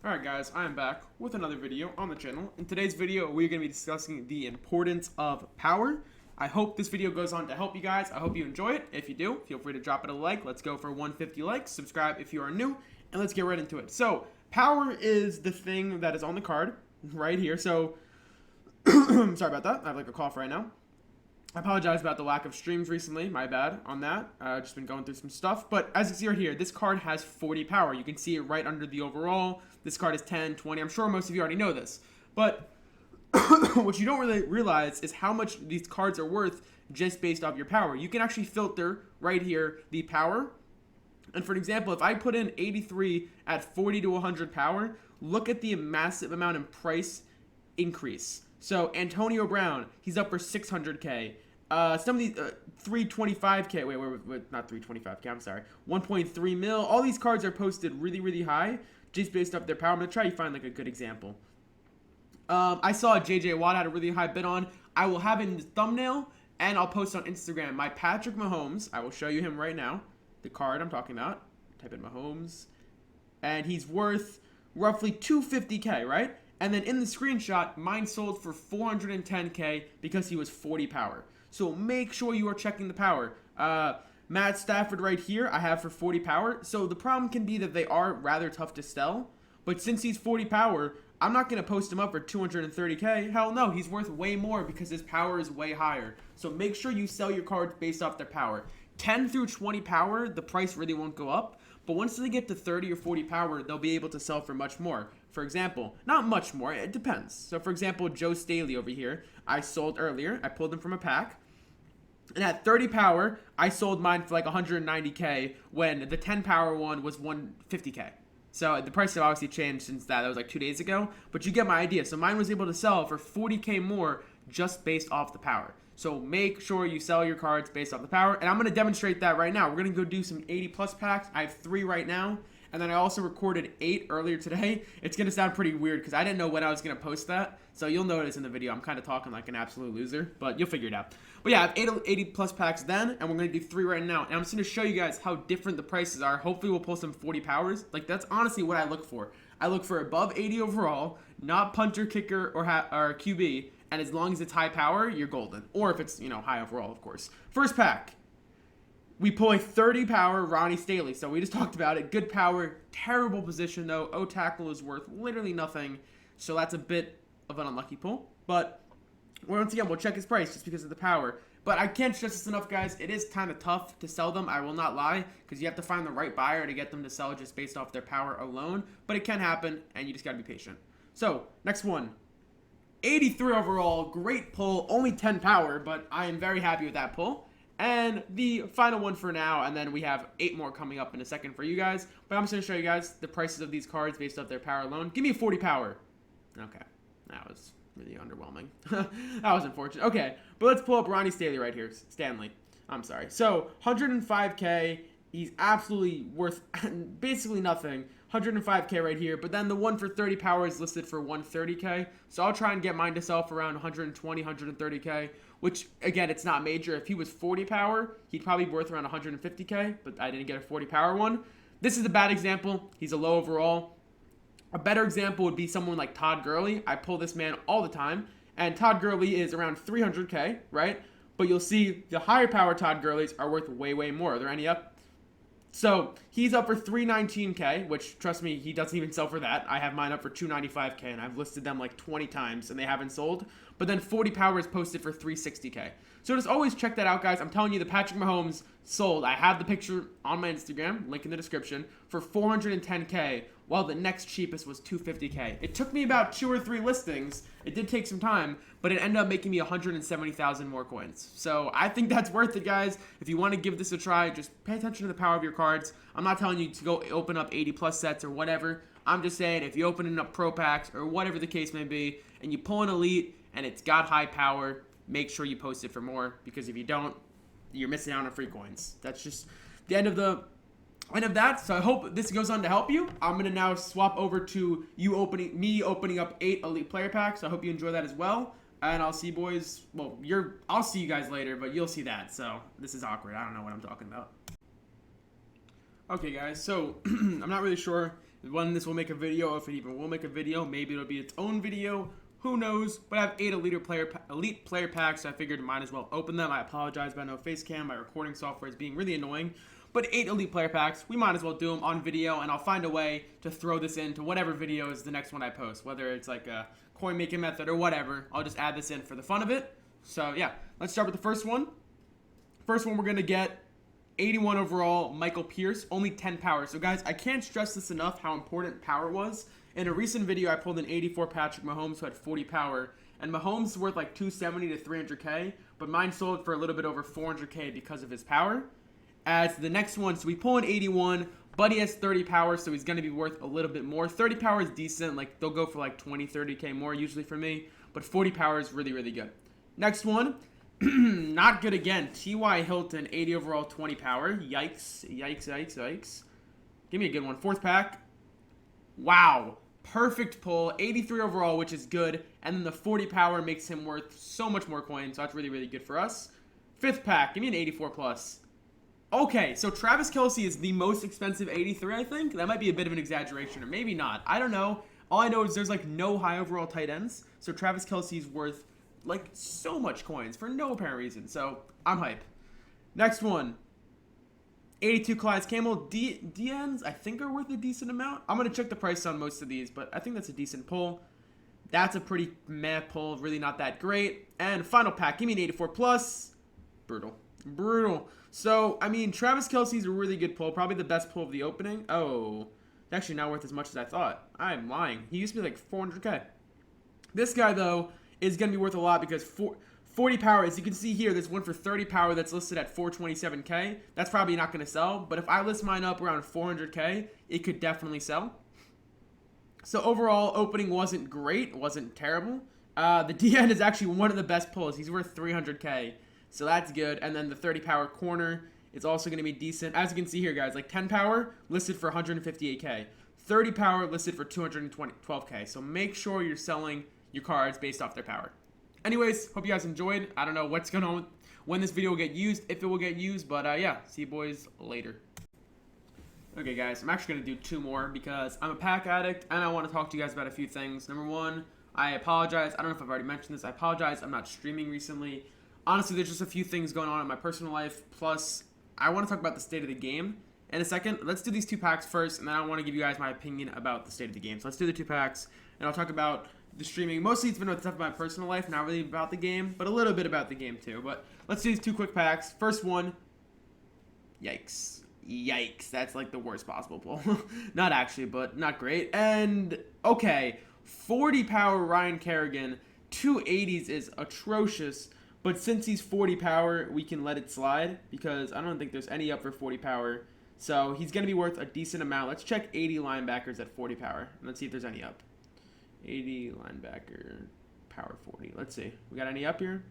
Alright guys, I am back with another video on the channel. In today's video, we're going to be discussing the importance of power. I hope this video goes on to help you guys. I hope you enjoy it. If you do, feel free to drop it a like. Let's go for 150 likes. Subscribe if you are new, and let's get right into it. So, power is the thing that is on the card right here. So, sorry about that. I have like a cough right now. I apologize about the lack of streams recently. My bad on that. I've just been going through some stuff. But as you see right here, this card has 40 power. You can see it right under the overall. This card is 10, 20. I'm sure most of you already know this. But what you don't really realize is how much these cards are worth just based off your power. You can actually filter right here the power. And for example, if I put in 83 at 40 to 100 power, look at the massive amount in price increase. So Antonio Brown, he's up for 600K. Some of these 325K. Wait, not 325K. I'm sorry. 1.3 mil. All these cards are posted really, really high, just based off their power. I'm gonna try to find like a good example. I saw JJ Watt had a really high bid on. I will have it in the thumbnail, and I'll post on Instagram. My Patrick Mahomes. I will show you him right now. The card I'm talking about. Type in Mahomes, and he's worth roughly 250K, right? And then in the screenshot, mine sold for 410K because he was 40 power. So make sure you are checking the power. Matt Stafford right here, I have for 40 power. So the problem can be that they are rather tough to sell. But since he's 40 power, I'm not going to post him up for 230K. Hell no, he's worth way more because his power is way higher. So make sure you sell your cards based off their power. 10 through 20 power, the price really won't go up. But once they get to 30 or 40 power, they'll be able to sell for much more. For example, not much more, it depends. So for example, Joe Staley over here, I sold earlier. I pulled him from a pack. And at 30 power, I sold mine for like 190K when the 10 power one was 150K. So the price have obviously changed since that. That was like 2 days ago. But you get my idea. So mine was able to sell for 40K more just based off the power. So make sure you sell your cards based off the power. And I'm going to demonstrate that right now. We're going to go do some 80 plus packs. I have 3 right now. And then I also recorded 8 earlier today. It's going to sound pretty weird because I didn't know when I was going to post that. So you'll notice in the video I'm kind of talking like an absolute loser. But you'll figure it out. But yeah, I have 80 plus packs then. And we're going to do 3 right now. And I'm just going to show you guys how different the prices are. Hopefully we'll pull some 40 powers. Like that's honestly what I look for. I look for above 80 overall. Not punter, kicker, or QB. And as long as it's high power, you're golden. Or if it's, high overall, of course. First pack. We pull a 30 power Ronnie Staley. So we just talked about it. Good power. Terrible position, though. O tackle is worth literally nothing. So that's a bit of an unlucky pull. But once again, we'll check his price just because of the power. But I can't stress this enough, guys. It is kind of tough to sell them. I will not lie. Because you have to find the right buyer to get them to sell just based off their power alone. But it can happen. And you just got to be patient. So, next one. 83 overall, great pull, only 10 power, but I am very happy with that pull. And the final one for now, and then we have 8 more coming up in a second for you guys. But I'm just going to show you guys the prices of these cards based off their power alone. Give me a 40 power. Okay, that was really underwhelming. That was unfortunate. Okay, but let's pull up Ronnie Staley right here. Stanley. I'm sorry. So, 105K. He's absolutely worth basically nothing. 105K right here. But then the one for 30 power is listed for 130K. So I'll try and get mine to sell for around 120, 130K. Which, again, it's not major. If he was 40 power, he'd probably be worth around 150K. But I didn't get a 40 power one. This is a bad example. He's a low overall. A better example would be someone like Todd Gurley. I pull this man all the time. And Todd Gurley is around 300K, right? But you'll see the higher power Todd Gurleys are worth way, way more. Are there any up? So, he's up for 319K, which, trust me, he doesn't even sell for that. I have mine up for 295K, and I've listed them like 20 times, and they haven't sold. But then 40 power is posted for 360K. So just always check that out, guys. I'm telling you, the Patrick Mahomes sold. I have the picture on my Instagram, link in the description, for 410K, while the next cheapest was 250K. It took me about 2 or 3 listings. It did take some time, but it ended up making me 170,000 more coins. So I think that's worth it, guys. If you want to give this a try, just pay attention to the power of your cards. I'm not telling you to go open up 80 plus sets or whatever. I'm just saying if you open up pro packs or whatever the case may be, and you pull an elite and it's got high power, make sure you post it for more, because if you don't, you're missing out on free coins. That's just the end of that. So I hope this goes on to help you. I'm gonna now swap over to me opening up 8 elite player packs. I hope you enjoy that as well. And I'll see you boys. Well, I'll see you guys later, but you'll see that. So this is awkward. I don't know what I'm talking about. Okay, guys. So I'm not really sure when this will make a video, if it even will make a video. Maybe it'll be its own video. Who knows? But I have 8 elite player packs, so I figured I might as well open them. I apologize about no face cam. My recording software is being really annoying. But 8 elite player packs, we might as well do them on video, and I'll find a way to throw this into whatever video is the next one I post, whether it's like a coin making method or whatever. I'll just add this in for the fun of it. So yeah, let's start with the first one. First one we're going to get 81 overall, Michael Pierce, only 10 power. So guys, I can't stress this enough how important power was. In a recent video, I pulled an 84 Patrick Mahomes who had 40 power, and Mahomes is worth like 270 to 300K, but mine sold for a little bit over 400K because of his power. As the next one, so we pull an 81, Buddy has 30 power, so he's going to be worth a little bit more. 30 power is decent, like they'll go for like 20, 30K more usually for me, but 40 power is really, really good. Next one, not good again, T.Y. Hilton, 80 overall, 20 power. Yikes, yikes, yikes, yikes. Give me a good one. Fourth pack. Wow. Perfect pull, 83 overall, which is good, and then the 40 power makes him worth so much more coins, so that's really, really good for us. Fifth pack, give me an 84 plus. Okay, so Travis Kelce is the most expensive 83, I think. That might be a bit of an exaggeration, or maybe not. I don't know. All I know is there's like no high overall tight ends, so Travis Kelce is worth like so much coins for no apparent reason, so I'm hype. Next one. 82 Clyde Campbell. DNs, I think, are worth a decent amount. I'm going to check the price on most of these, but I think that's a decent pull. That's a pretty meh pull. Really not that great. And final pack. Give me an 84 plus. Brutal. Brutal. So, I mean, Travis Kelce's a really good pull. Probably the best pull of the opening. Oh, actually not worth as much as I thought. I'm lying. He used to be like 400K. This guy, though, is going to be worth a lot because 40 power, as you can see here, there's one for 30 power that's listed at 427K. That's probably not going to sell, but if I list mine up around 400K, it could definitely sell. So overall, opening wasn't great, wasn't terrible. The DN is actually one of the best pulls. He's worth 300K, so that's good. And then the 30 power corner is also going to be decent. As you can see here, guys, like 10 power listed for 158K. 30 power listed for 212K. So make sure you're selling your cards based off their power. Anyways, hope you guys enjoyed. I don't know what's going on when this video will get used, if it will get used, but yeah, see you boys later. Okay, guys, I'm actually going to do 2 more because I'm a pack addict and I want to talk to you guys about a few things. Number 1, I apologize. I don't know if I've already mentioned this. I apologize. I'm not streaming recently. Honestly, there's just a few things going on in my personal life. Plus, I want to talk about the state of the game in a second. Let's do these 2 packs first, and then I want to give you guys my opinion about the state of the game. So let's do the 2 packs, and I'll talk about the streaming. Mostly it's been about stuff in my personal life, not really about the game, but a little bit about the game too. But let's do these 2 quick packs. First one, yikes. Yikes, that's like the worst possible pull. Not actually, but not great. And, okay, 40 power Ryan Kerrigan, 280s is atrocious, but since he's 40 power, we can let it slide because I don't think there's any up for 40 power. So he's going to be worth a decent amount. Let's check 80 linebackers at 40 power, and let's see if there's any up. 80 linebacker, power 40. Let's see. We got any up here?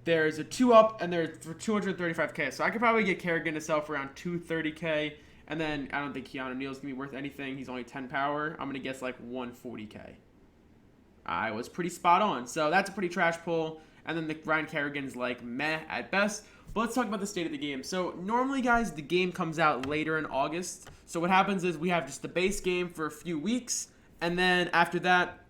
There's a 2 up, and there's for 235K. So I could probably get Kerrigan to sell for around 230K. And then I don't think Keanu Neal's going to be worth anything. He's only 10 power. I'm going to guess like 140K. I was pretty spot on. So that's a pretty trash pull. And then the Ryan Kerrigan's like meh at best. But let's talk about the state of the game. So normally, guys, the game comes out later in August. So what happens is we have just the base game for a few weeks. And then after that,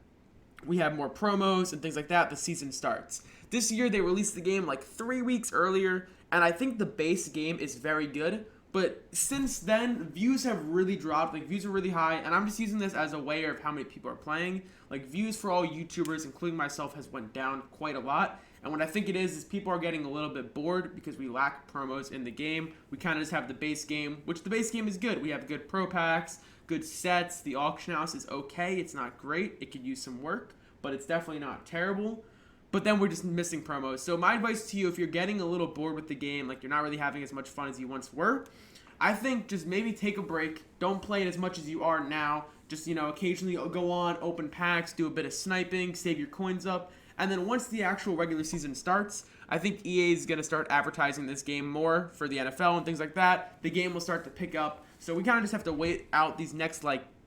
we have more promos and things like that. The season starts. This year, they released the game like 3 weeks earlier, and I think the base game is very good. But since then, views have really dropped. Like, views are really high, and I'm just using this as a way of how many people are playing. Like, views for all YouTubers, including myself, has went down quite a lot. And what I think it is people are getting a little bit bored because we lack promos in the game. We kind of just have the base game, which the base game is good. We have good pro packs, good sets. The auction house is okay. It's not great. It could use some work, but it's definitely not terrible. But then we're just missing promos. So my advice to you, if you're getting a little bored with the game, like you're not really having as much fun as you once were, I think just maybe take a break. Don't play it as much as you are now. Just, occasionally go on, open packs, do a bit of sniping, save your coins up. And then once the actual regular season starts, I think EA is going to start advertising this game more for the NFL and things like that. The game will start to pick up. So we kind of just have to wait out these next,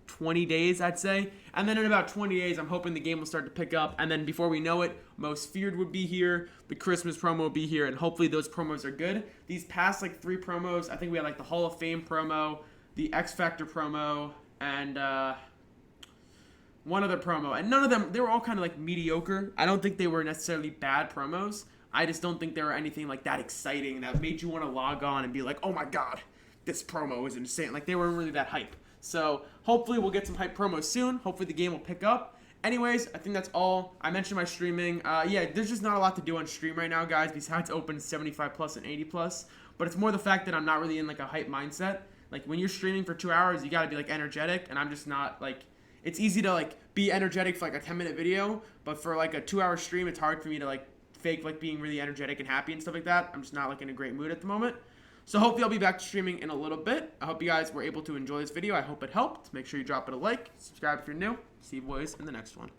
20 days, I'd say. And then in about 20 days, I'm hoping the game will start to pick up. And then before we know it, Most Feared would be here. The Christmas promo will be here. And hopefully those promos are good. These past, 3 promos, I think we had, the Hall of Fame promo, the X Factor promo, and one other promo. And none of them, they were all kind of like mediocre. I don't think they were necessarily bad promos. I just don't think they were anything like that exciting that made you want to log on and be like, oh my god, this promo is insane. Like, they weren't really that hype. So hopefully we'll get some hype promos soon. Hopefully the game will pick up. Anyways, I think that's all. I mentioned my streaming. Yeah, there's just not a lot to do on stream right now, guys, besides open 75 plus and 80 plus. But it's more the fact that I'm not really in like a hype mindset. Like, when you're streaming for 2 hours, you gotta be like energetic, and I'm just not like. It's easy to like be energetic for like a 10-minute video, but for like a 2-hour stream, it's hard for me to like fake like being really energetic and happy and stuff like that. I'm just not like in a great mood at the moment. So hopefully I'll be back to streaming in a little bit. I hope you guys were able to enjoy this video. I hope it helped. Make sure you drop it a like, subscribe if you're new. See you boys in the next one.